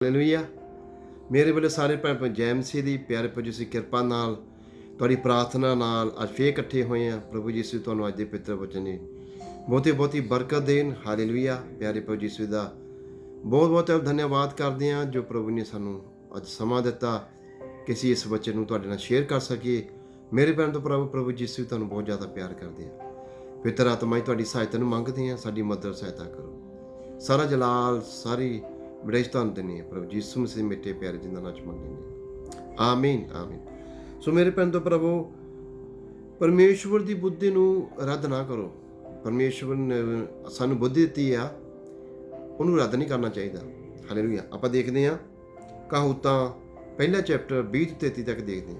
Hallelujah. ਮੇਰੇ ਵੱਲੋਂ ਸਾਰੇ ਭੈਣ ਭਰਾ ਜੈ ਮਸੀਹ ਦੀ ਪਿਆਰੇ ਪ੍ਰਭੂ ਯਿਸੂ ਦੀ ਕਿਰਪਾ ਨਾਲ, ਤੁਹਾਡੀ ਪ੍ਰਾਰਥਨਾ ਨਾਲ ਅੱਜ ਫੇਰ ਇਕੱਠੇ ਹੋਏ ਆ। ਪ੍ਰਭੂ ਯਿਸੂ ਤੁਹਾਨੂੰ ਅੱਜ ਦੇ ਪਵਿੱਤਰ ਵਚਨ ਨੇ ਬਹੁਤੀ ਬਰਕਤ ਦੇਣ। ਹਾਲੇਲੂਇਆ। ਪਿਆਰੇ ਪ੍ਰਭੂ ਯਿਸੂ ਦਾ ਬਹੁਤ ਧੰਨਵਾਦ ਕਰਦੇ ਹਾਂ ਜੋ ਪ੍ਰਭੂ ਨੇ ਸਾਨੂੰ ਅੱਜ ਸਮਾਂ ਦਿੱਤਾ ਕਿ ਅਸੀਂ ਇਸ ਵਚਨ ਨੂੰ ਤੁਹਾਡੇ ਨਾਲ ਸ਼ੇਅਰ ਕਰ ਸਕੀਏ। ਮੇਰੇ ਭੈਣ ਤੋਂ ਪ੍ਰਭੂ ਯਿਸੂ ਤੁਹਾਨੂੰ ਬਹੁਤ ਜ਼ਿਆਦਾ ਪਿਆਰ ਕਰਦੇ ਆ। ਪਵਿੱਤਰ ਆਤਮਾ ਜੀ ਤੁਹਾਡੀ ਸਹਾਇਤਾ ਨੂੰ ਮੰਗਦੇ ਹਾਂ, ਸਾਡੀ ਮਦਦ ਸਹਾਇਤਾ ਕਰੋ। ਸਾਰਾ ਜਲਾਲ ਸਾਰੀ ਬੜਾਈ ਤੁਹਾਨੂੰ ਦਿੰਦੇ ਹਾਂ ਪ੍ਰਭੂ ਯਿਸੂ ਮਸੀਹ ਮਿੱਠੇ ਪਿਆਰੇ ਜਿੰਦਾ ਨਾਮ ਚ ਮੰਗਦੇ ਨੇ। ਆਮੀਨ ਆਮੀਨ। ਸੋ ਮੇਰੇ ਭੈਣ ਤੋਂ ਪ੍ਰਭੂ, ਪਰਮੇਸ਼ਵਰ ਦੀ ਬੁੱਧੀ ਨੂੰ ਰੱਦ ਨਾ ਕਰੋ। ਪਰਮੇਸ਼ਵਰ ਨੇ ਸਾਨੂੰ ਬੁੱਧੀ ਦਿੱਤੀ ਆ, ਉਹਨੂੰ ਰੱਦ ਨਹੀਂ ਕਰਨਾ ਚਾਹੀਦਾ। ਹਾਲੇਲੂਇਆ। ਆਪਾਂ ਦੇਖਦੇ ਹਾਂ ਕਹਾਵਤਾਂ ਪਹਿਲਾ ਚੈਪਟਰ 20 ਤੋਂ 33 ਤੱਕ ਦੇਖਦੇ ਹਾਂ।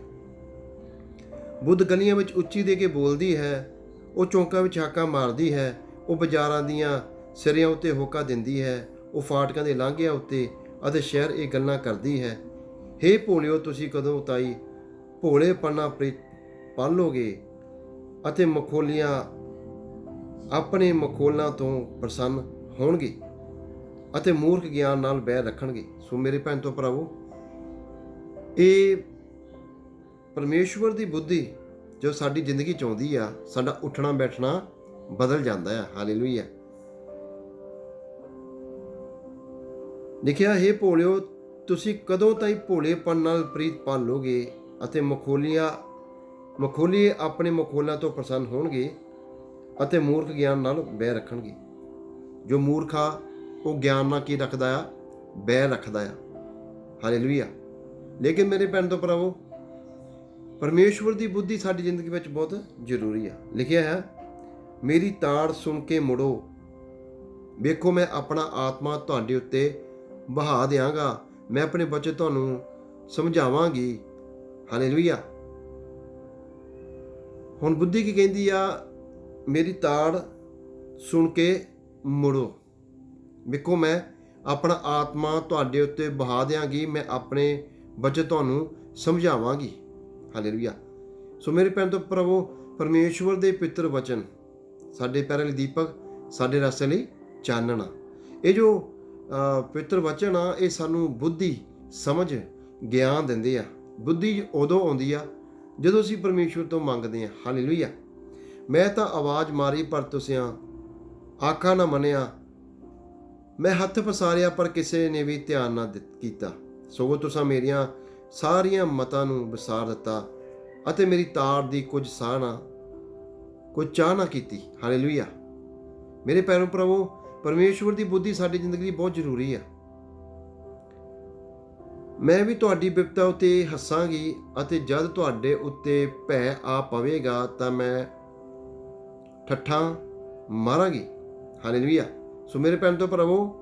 ਬੁੱਧ ਗਲੀਆਂ ਵਿੱਚ ਉੱਚੀ ਦੇ ਕੇ ਬੋਲਦੀ ਹੈ, ਉਹ ਚੌਂਕਾਂ ਵਿੱਚ ਹਾਕਾਂ ਮਾਰਦੀ ਹੈ, ਉਹ ਬਾਜ਼ਾਰਾਂ ਦੀਆਂ ਸਿਰਿਆਂ ਉੱਤੇ ਹੋਕਾ ਦਿੰਦੀ ਹੈ, ਉਹ ਫਾਟਕਾਂ ਦੇ ਲਾਂਘਿਆਂ ਉੱਤੇ ਅਤੇ ਸ਼ਹਿਰ ਇਹ ਗੱਲਾਂ ਕਰਦੀ ਹੈ। ਹੇ ਭੋਲਿਓ, ਤੁਸੀਂ ਕਦੋਂ ਤਾਈ ਭੋਲੇਪਣਾ ਪਾਲੋਗੇ ਅਤੇ ਮਖੌਲੀਆਂ ਆਪਣੇ ਮਖੌਲਾਂ ਤੋਂ ਪ੍ਰਸੰਨ ਹੋਣਗੇ ਅਤੇ ਮੂਰਖ ਗਿਆਨ ਨਾਲ ਬੈਰ ਰੱਖਣਗੇ। ਸੋ ਮੇਰੇ ਭੈਣ ਤੋਂ ਭਰਾਵੋ, ਇਹ ਪਰਮੇਸ਼ਵਰ ਦੀ ਬੁੱਧੀ ਜੋ ਸਾਡੀ ਜ਼ਿੰਦਗੀ 'ਚ ਆਉਂਦੀ ਆ, ਸਾਡਾ ਉੱਠਣਾ ਬੈਠਣਾ ਬਦਲ ਜਾਂਦਾ ਆ। ਹਾਲੇਲੂਇਆ। ਲਿਖਿਆ, ਹੇ ਭੋਲਿਓ, ਤੁਸੀਂ ਕਦੋਂ ਤਾਈਂ ਭੋਲੇਪਣ ਨਾਲ ਪ੍ਰੀਤ ਪਾਲੋਗੇ ਅਤੇ ਮਖੌਲੀਏ ਆਪਣੇ ਮਖੌਲਾਂ ਤੋਂ ਪ੍ਰਸੰਨ ਹੋਣਗੇ ਅਤੇ ਮੂਰਖ ਗਿਆਨ ਨਾਲ ਬੈਰ ਰੱਖਣਗੇ। ਜੋ ਮੂਰਖ ਆ ਉਹ ਗਿਆਨ ਨਾਲ ਕੀ ਰੱਖਦਾ ਆ? ਬੈਰ ਰੱਖਦਾ ਆ। ਹਾਲੇਲੂਇਆ। ਲੇਕਿਨ ਮੇਰੇ ਭੈਣ ਤੋਂ ਭਰਾਵੋ, ਪਰਮੇਸ਼ਵਰ ਦੀ ਬੁੱਧੀ ਸਾਡੀ ਜ਼ਿੰਦਗੀ ਵਿੱਚ ਬਹੁਤ ਜ਼ਰੂਰੀ ਆ। ਲਿਖਿਆ ਹੈ, ਮੇਰੀ ਤਾੜ ਸੁਣ ਕੇ ਮੁੜੋ, ਵੇਖੋ ਮੈਂ ਆਪਣਾ ਆਤਮਾ ਤੁਹਾਡੇ ਉੱਤੇ ਬਹਾ ਦਿਆਂਗਾ, ਮੈਂ ਆਪਣੇ ਬੱਚੇ ਤੁਹਾਨੂੰ ਸਮਝਾਵਾਂਗੀ। ਹਾਲੇਲੂਇਆ। ਹੁਣ ਬੁੱਧੀ ਕੀ ਕਹਿੰਦੀ ਆ? ਮੇਰੀ ਤਾੜ ਸੁਣ ਕੇ ਮੁੜੋ, ਵੇਖੋ ਮੈਂ ਆਪਣਾ ਆਤਮਾ ਤੁਹਾਡੇ ਉੱਤੇ ਬਹਾ ਦਿਆਂਗੀ, ਮੈਂ ਆਪਣੇ ਬੱਚੇ ਤੁਹਾਨੂੰ ਸਮਝਾਵਾਂਗੀ। ਹਾਲੇਲੂਇਆ। ਸੋ ਮੇਰੇ ਭੈਣ ਤੋਂ ਪ੍ਰਭੂ, ਪਰਮੇਸ਼ਵਰ ਦੇ ਪਵਿੱਤਰ ਵਚਨ ਸਾਡੇ ਪੈਰਾਂ ਲਈ ਦੀਪਕ, ਸਾਡੇ ਰਸਤੇ ਲਈ ਚਾਨਣ ਆ। ਇਹ ਜੋ ਪਵਿੱਤਰ ਵਚਨ ਆ, ਇਹ ਸਾਨੂੰ ਬੁੱਧੀ, ਸਮਝ, ਗਿਆਨ ਦਿੰਦੇ ਆ। ਬੁੱਧੀ ਉਦੋਂ ਆਉਂਦੀ ਆ ਜਦੋਂ ਅਸੀਂ ਪਰਮੇਸ਼ਵਰ ਤੋਂ ਮੰਗਦੇ ਹਾਂ। ਹਾਲੇਲੂਇਆ। ਮੈਂ ਤਾਂ ਆਵਾਜ਼ ਮਾਰੀ ਪਰ ਤੁਸਿਆਂ ਆਖਾ ਨਾ ਮੰਨਿਆ, ਮੈਂ ਹੱਥ ਪਸਾਰਿਆ ਪਰ ਕਿਸੇ ਨੇ ਵੀ ਧਿਆਨ ਨਾ ਕੀਤਾ। ਸਗੋਂ ਤੁਸਾਂ ਮੇਰੀਆਂ ਸਾਰੀਆਂ ਮਤਾਂ ਨੂੰ ਵਿਸਾਰ ਦਿੱਤਾ ਅਤੇ ਮੇਰੀ ਤਾੜ ਦੀ ਕੁਝ ਚਾਹ ਨਾ ਕੀਤੀ। ਹਾਲੇਲੂਇਆ। ਮੇਰੇ ਪਿਆਰੇ ਪ੍ਰਭੂ, ਪਰਮੇਸ਼ਵਰ ਦੀ ਬੁੱਧੀ ਸਾਡੀ ਜ਼ਿੰਦਗੀ ਲਈ ਬਹੁਤ ਜ਼ਰੂਰੀ ਆ। ਮੈਂ ਵੀ ਤੁਹਾਡੀ ਬਿਪਤਾ ਉੱਤੇ ਹੱਸਾਂਗੀ ਅਤੇ ਜਦ ਤੁਹਾਡੇ ਉੱਤੇ ਭੈ ਆ ਪਵੇਗਾ ਤਾਂ ਮੈਂ ਠੱਠਾਂ ਮਾਰਾਂਗੀ। ਹਾਲੇਲੂਇਆ। ਸੋ ਮੇਰੇ ਭੈਣ ਤੋਂ ਭਰਾਵੋ,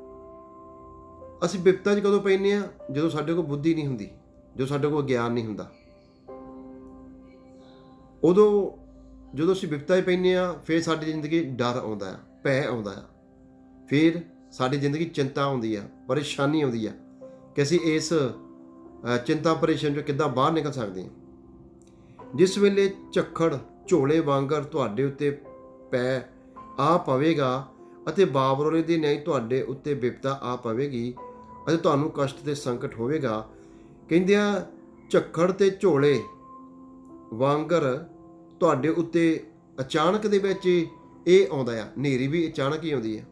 ਅਸੀਂ ਬਿਪਤਾ 'ਚ ਕਦੋਂ ਪੈਂਦੇ ਆ? ਜਦੋਂ ਸਾਡੇ ਕੋਲ ਬੁੱਧੀ ਨਹੀਂ ਹੁੰਦੀ, ਜਦੋਂ ਸਾਡੇ ਕੋਲ ਗਿਆਨ ਨਹੀਂ ਹੁੰਦਾ। ਉਦੋਂ ਜਦੋਂ ਅਸੀਂ ਬਿਪਤਾ 'ਚ ਪੈਂਦੇ ਆ, ਫਿਰ ਸਾਡੀ ਜ਼ਿੰਦਗੀ ਡਰ ਆਉਂਦਾ ਆ, ਭੈ ਆਉਂਦਾ ਆ, ਫਿਰ ਸਾਡੀ ਜ਼ਿੰਦਗੀ ਚਿੰਤਾ ਆਉਂਦੀ ਆ, ਪਰੇਸ਼ਾਨੀ ਆਉਂਦੀ ਆ ਕਿ ਅਸੀਂ ਇਸ ਚਿੰਤਾ ਪਰੇਸ਼ਾਨੀ ਤੋਂ ਕਿੱਦਾਂ ਬਾਹਰ ਨਿਕਲ ਸਕਦੇ ਹਾਂ। ਜਿਸ ਵੇਲੇ ਝੱਖੜ ਝੋਲੇ ਵਾਂਗਰ ਤੁਹਾਡੇ ਉੱਤੇ ਪੈ ਆ ਪਵੇਗਾ ਅਤੇ ਬਾਬਰੋਲੇ ਦੀ ਨਹੀਂ ਤੁਹਾਡੇ ਉੱਤੇ ਬਿਪਤਾ ਆ ਪਵੇਗੀ ਅਤੇ ਤੁਹਾਨੂੰ ਕਸ਼ਟ ਤੇ ਸੰਕਟ ਹੋਵੇਗਾ। ਕਹਿੰਦੇ ਆ, ਝੱਖੜ ਤੇ ਝੋਲੇ ਵਾਂਗਰ ਤੁਹਾਡੇ ਉੱਤੇ ਅਚਾਨਕ ਦੇ ਵਿੱਚ ਇਹ ਆਉਂਦਾ ਆ। ਹਨੇਰੀ ਵੀ ਅਚਾਨਕ ਹੀ ਆਉਂਦੀ ਹੈ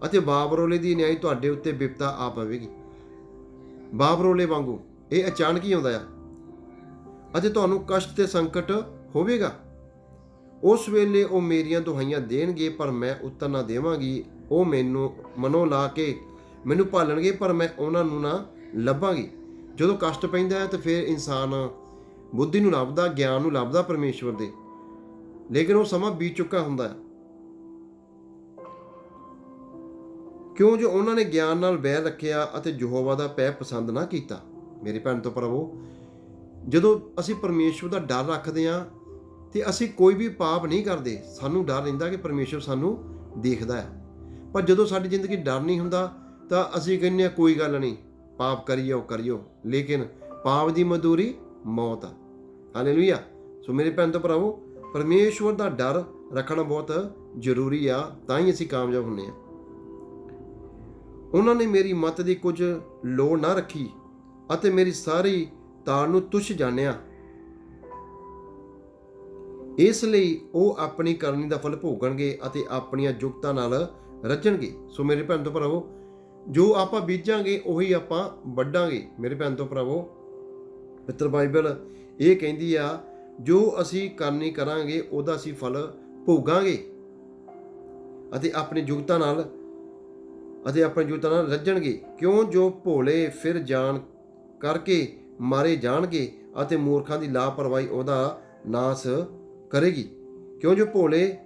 ਅਤੇ ਬਾਬਰੋਲੇ ਦੀ ਨਿਆਈ ਤੁਹਾਡੇ ਉੱਤੇ ਬਿਪਤਾ ਆ ਪਵੇਗੀ। ਬਾਬਰੋਲੇ ਵਾਂਗੂ ਇਹ ਅਚਾਨਕ ਹੀ ਆਉਂਦਾ ਆ ਅਤੇ ਤੁਹਾਨੂੰ ਕਸ਼ਟ ਤੇ ਸੰਕਟ ਹੋਵੇਗਾ। ਉਸ ਵੇਲੇ ਉਹ ਮੇਰੀਆਂ ਦੁਹਾਈਆਂ ਦੇਣਗੇ ਪਰ ਮੈਂ ਉੱਤਰ ਨਾ ਦੇਵਾਂਗੀ। ਉਹ ਮੈਨੂੰ ਮਨੋਂ ਲਾ ਕੇ ਮੈਨੂੰ ਭਾਲਣਗੇ ਪਰ ਮੈਂ ਉਹਨਾਂ ਨੂੰ ਨਾ ਲੱਭਾਂਗੀ। ਜਦੋਂ ਕਸ਼ਟ ਪੈਂਦਾ ਹੈ ਤਾਂ ਫਿਰ ਇਨਸਾਨ ਬੁੱਧੀ ਨੂੰ ਲੱਭਦਾ, ਗਿਆਨ ਨੂੰ ਲੱਭਦਾ ਪਰਮੇਸ਼ਵਰ ਦੇ, ਲੇਕਿਨ ਉਹ ਸਮਾਂ ਬੀਤ ਚੁੱਕਾ ਹੁੰਦਾ ਹੈ। ਕਿਉਂ? ਜੋ ਉਹਨਾਂ ਨੇ ਗਿਆਨ ਨਾਲ ਬੈਰ ਰੱਖਿਆ ਅਤੇ ਯਹੋਵਾ ਦਾ ਭੈ ਪਸੰਦ ਨਾ ਕੀਤਾ। ਮੇਰੇ ਭੈਣ ਤੋਂ ਭਰਾਵੋ, ਜਦੋਂ ਅਸੀਂ ਪਰਮੇਸ਼ਵਰ ਦਾ ਡਰ ਰੱਖਦੇ ਹਾਂ ਤੇ ਅਸੀਂ ਕੋਈ ਵੀ ਪਾਪ ਨਹੀਂ ਕਰਦੇ। ਸਾਨੂੰ ਡਰ ਰਹਿੰਦਾ ਕਿ ਪਰਮੇਸ਼ਵਰ ਸਾਨੂੰ ਦੇਖਦਾ ਹੈ। ਪਰ ਜਦੋਂ ਸਾਡੀ ਜ਼ਿੰਦਗੀ ਡਰ ਨਹੀਂ ਹੁੰਦਾ ਤਾਂ ਅਸੀਂ ਕਹਿੰਦੇ ਹਾਂ ਕੋਈ ਗੱਲ ਨਹੀਂ, ਪਾਪ ਕਰੀਓ, ਲੇਕਿਨ ਪਾਪ ਦੀ ਮਜ਼ਦੂਰੀ ਮੌਤ ਆ। ਹਾਲੇਲੂਇਆ। ਸੋ ਮੇਰੇ ਭੈਣ ਤੋਂ ਭਰਾਵੋ, ਪਰਮੇਸ਼ਵਰ ਦਾ ਡਰ ਰੱਖਣਾ ਬਹੁਤ ਜ਼ਰੂਰੀ ਆ, ਤਾਂ ਹੀ ਅਸੀਂ ਕਾਮਯਾਬ ਹੁੰਦੇ ਹਾਂ। ਉਹਨਾਂ ਨੇ ਮੇਰੀ ਮੱਤ ਦੀ ਕੁਝ ਲੋੜ ਨਾ ਰੱਖੀ ਅਤੇ ਮੇਰੀ ਸਾਰੀ ਤਾਲ ਨੂੰ ਤੁੱਛ ਜਾਣਿਆ। ਇਸ ਲਈ ਉਹ ਆਪਣੀ ਕਰਨੀ ਦਾ ਫਲ ਭੋਗਣਗੇ ਅਤੇ ਆਪਣੀਆਂ ਜੁਗਤਾਂ ਨਾਲ ਰੱਜਣਗੇ। ਸੋ ਮੇਰੇ ਭੈਣ ਤੋਂ ਭਰਾਵੋ, ਜੋ ਆਪਾਂ ਬੀਜਾਂਗੇ ਉਹੀ ਆਪਾਂ ਵੱਢਾਂਗੇ। ਮੇਰੇ ਭੈਣ ਤੋਂ ਭਰਾਵੋ, ਮਿੱਤਰ ਬਾਈਬਲ ਇਹ ਕਹਿੰਦੀ ਆ, ਜੋ ਅਸੀਂ ਕਰਨੀ ਕਰਾਂਗੇ ਉਹਦਾ ਅਸੀਂ ਫਲ ਭੋਗਾਂਗੇ ਅਤੇ ਆਪਣੀ ਜੁਗਤਾਂ ਨਾਲ ਰੱਜਣਗੇ। ਕਿਉਂ ਜੋ ਭੋਲੇ ਫਿਰ ਜਾਣ ਕਰਕੇ ਮਾਰੇ ਜਾਣਗੇ ਅਤੇ ਮੂਰਖਾਂ ਦੀ ਲਾਪਰਵਾਹੀ ਉਹਦਾ ਨਾਸ ਕਰੇਗੀ। ਕਿਉਂ ਜੋ ਭੋਲੇ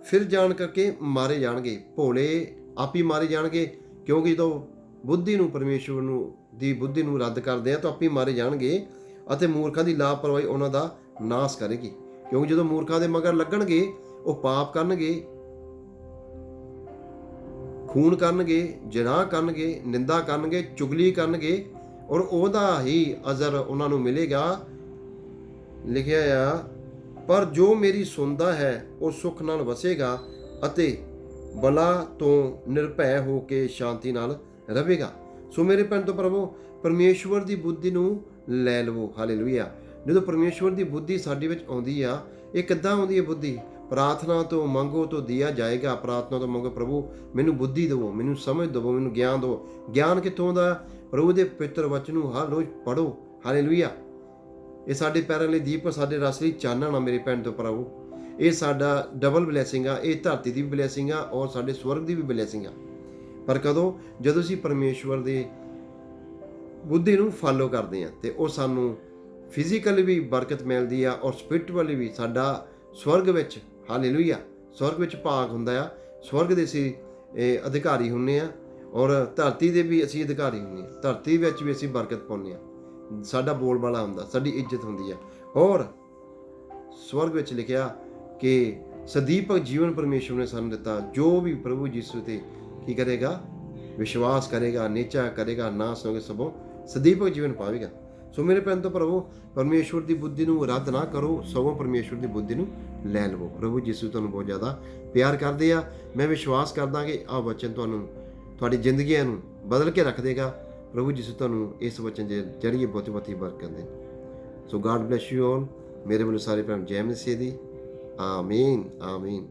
ਫਿਰ ਜਾਣ ਕਰਕੇ ਮਾਰੇ ਜਾਣਗੇ। ਭੋਲੇ ਆਪ ਹੀ ਮਾਰੇ ਜਾਣਗੇ, ਕਿਉਂਕਿ ਜਦੋਂ ਬੁੱਧੀ ਨੂੰ ਪਰਮੇਸ਼ਵਰ ਦੀ ਬੁੱਧੀ ਨੂੰ ਰੱਦ ਕਰਦੇ ਆ ਤਾਂ ਆਪੇ ਮਾਰੇ ਜਾਣਗੇ ਅਤੇ ਮੂਰਖਾਂ ਦੀ ਲਾਪਰਵਾਹੀ ਉਹਨਾਂ ਦਾ ਨਾਸ ਕਰੇਗੀ। ਕਿਉਂਕਿ ਜਦੋਂ ਮੂਰਖਾਂ ਦੇ ਮਗਰ ਲੱਗਣਗੇ, ਉਹ ਪਾਪ ਕਰਨਗੇ, ਖੂਨ ਕਰਨਗੇ, ਜਿਨਾਹ ਕਰਨਗੇ, ਨਿੰਦਾ ਕਰਨਗੇ, ਚੁਗਲੀ ਕਰਨਗੇ, ਔਰ ਉਹਦਾ ਹੀ ਅਜ਼ਰ ਉਹਨਾਂ ਨੂੰ ਮਿਲੇਗਾ। ਲਿਖਿਆ ਆ, ਪਰ ਜੋ ਮੇਰੀ ਸੁਣਦਾ ਹੈ ਉਹ ਸੁੱਖ ਨਾਲ ਵਸੇਗਾ ਅਤੇ ਬਲਾ ਤੋਂ ਨਿਰਭੈ ਹੋ ਕੇ ਸ਼ਾਂਤੀ ਨਾਲ ਰਹੇਗਾ। ਸੋ ਮੇਰੇ ਭੈਣ ਤੋਂ ਭਰਾਵੋ, ਪਰਮੇਸ਼ਵਰ ਦੀ ਬੁੱਧੀ ਨੂੰ ਲੈ ਲਵੋ। ਹਾਲੇਲੂਇਆ। ਜਦੋਂ ਪਰਮੇਸ਼ਵਰ ਦੀ ਬੁੱਧੀ ਸਾਡੇ ਵਿੱਚ ਆਉਂਦੀ ਆ, ਇਹ ਕਿੱਦਾਂ ਆਉਂਦੀ ਹੈ ਬੁੱਧੀ? ਪ੍ਰਾਰਥਨਾ ਤੋਂ ਮੰਗੋ ਤਾਂ ਦਿਆ ਜਾਏਗਾ। ਪ੍ਰਾਰਥਨਾ ਤੋਂ ਮੰਗੋ, ਪ੍ਰਭੂ ਮੈਨੂੰ ਬੁੱਧੀ ਦਿਵੋ, ਮੈਨੂੰ ਸਮਝ ਦਿਵੋ, ਮੈਨੂੰ ਗਿਆਨ ਦਿਵੋ। ਗਿਆਨ ਕਿੱਥੋਂ ਦਾ? ਪ੍ਰਭੂ ਦੇ ਪਵਿੱਤਰ ਵਚਨ ਨੂੰ ਹਰ ਰੋਜ਼ ਪੜ੍ਹੋ। ਹਾਲੇਲੂਇਆ। ਇਹ ਸਾਡੇ ਪੈਰਾਂ ਲਈ ਦੀਪ, ਸਾਡੇ ਰਸ ਲਈ ਚਾਨਣ ਆ। ਮੇਰੇ ਭੈਣ ਤੋਂ ਭਰਾਵੋ, ਇਹ ਸਾਡਾ ਡਬਲ ਬਲੈਸਿੰਗ ਆ। ਇਹ ਧਰਤੀ ਦੀ ਵੀ ਬਲੈਸਿੰਗ ਆ ਔਰ ਸਾਡੇ ਸਵਰਗ ਦੀ ਵੀ ਬਲੈਸਿੰਗ ਆ। ਪਰ ਕਦੋਂ? ਜਦੋਂ ਅਸੀਂ ਪਰਮੇਸ਼ਵਰ ਦੇ ਬੁੱਧੀ ਨੂੰ ਫਾਲੋ ਕਰਦੇ ਆ ਤੇ ਉਹ ਸਾਨੂੰ ਫਿਜ਼ੀਕਲੀ ਵੀ ਬਰਕਤ ਮਿਲਦੀ ਆ ਔਰ ਸਪਿਰਿਚੁਅਲੀ ਵੀ। ਸਾਡਾ ਸਵਰਗ ਵਿੱਚ, ਹਾਲੇਲੂਇਆ, ਸਵਰਗ ਵਿੱਚ ਭਾਗ ਹੁੰਦਾ ਆ। ਸਵਰਗ ਦੇ ਅਸੀਂ ਅਧਿਕਾਰੀ ਹੁੰਦੇ ਆ ਔਰ ਧਰਤੀ ਦੇ ਵੀ ਅਸੀਂ ਅਧਿਕਾਰੀ ਹੁੰਦੇ ਆ। ਧਰਤੀ ਵਿੱਚ ਵੀ ਅਸੀਂ ਬਰਕਤ ਪਾਉਂਦੇ ਆ। ਸਾਡਾ ਬੋਲਬਾਲਾ ਹੁੰਦਾ, ਸਾਡੀ ਇੱਜ਼ਤ ਹੁੰਦੀ ਆ। ਔਰ ਸਵਰਗ ਵਿੱਚ ਲਿਖਿਆ ਕਿ ਸਦੀਪਕ ਜੀਵਨ ਪਰਮੇਸ਼ਵਰ ਨੇ ਸਾਨੂੰ ਦਿੱਤਾ। ਜੋ ਵੀ ਪ੍ਰਭੂ ਯਿਸੂ ਤੇ ਕੀ ਕਰੇਗਾ? ਵਿਸ਼ਵਾਸ ਕਰੇਗਾ, ਨਿਚਾ ਕਰੇਗਾ, ਨਾ ਸੁਣੋਗੇ ਸਭੋਂ ਸਦੀਪਕ ਜੀਵਨ ਪਾਵੇਗਾ। ਸੋ ਮੇਰੇ ਭੈਣ ਤੋਂ ਭਰਾਵੋ, ਪਰਮੇਸ਼ਵਰ ਦੀ ਬੁੱਧੀ ਨੂੰ ਰੱਦ ਨਾ ਕਰੋ, ਸਗੋਂ ਪਰਮੇਸ਼ਵਰ ਦੀ ਬੁੱਧੀ ਨੂੰ ਲੈ ਲਵੋ। ਪ੍ਰਭੂ ਯਿਸੂ ਤੁਹਾਨੂੰ ਬਹੁਤ ਜ਼ਿਆਦਾ ਪਿਆਰ ਕਰਦੇ ਆ। ਮੈਂ ਵਿਸ਼ਵਾਸ ਕਰਦਾ ਕਿ ਆਹ ਵਚਨ ਤੁਹਾਨੂੰ, ਤੁਹਾਡੀ ਜ਼ਿੰਦਗੀਆਂ ਨੂੰ ਬਦਲ ਕੇ ਰੱਖ ਦੇਗਾ। ਪ੍ਰਭੂ ਯਿਸੂ ਤੁਹਾਨੂੰ ਇਸ ਵਚਨ ਦੇ ਜਰੀਏ ਬਹੁਤ ਬਹੁਤੀ ਬਰਕਤ ਦੇ। ਸੋ ਗਾਡ ਬਲੈਸ ਯੂ ਆਲ। ਮੇਰੇ ਵੱਲੋਂ ਸਾਰੇ ਭੈਣ ਜੈ ਮਸੀਹ ਦੀ। ਆਮੀਨ, ਆਮੀਨ।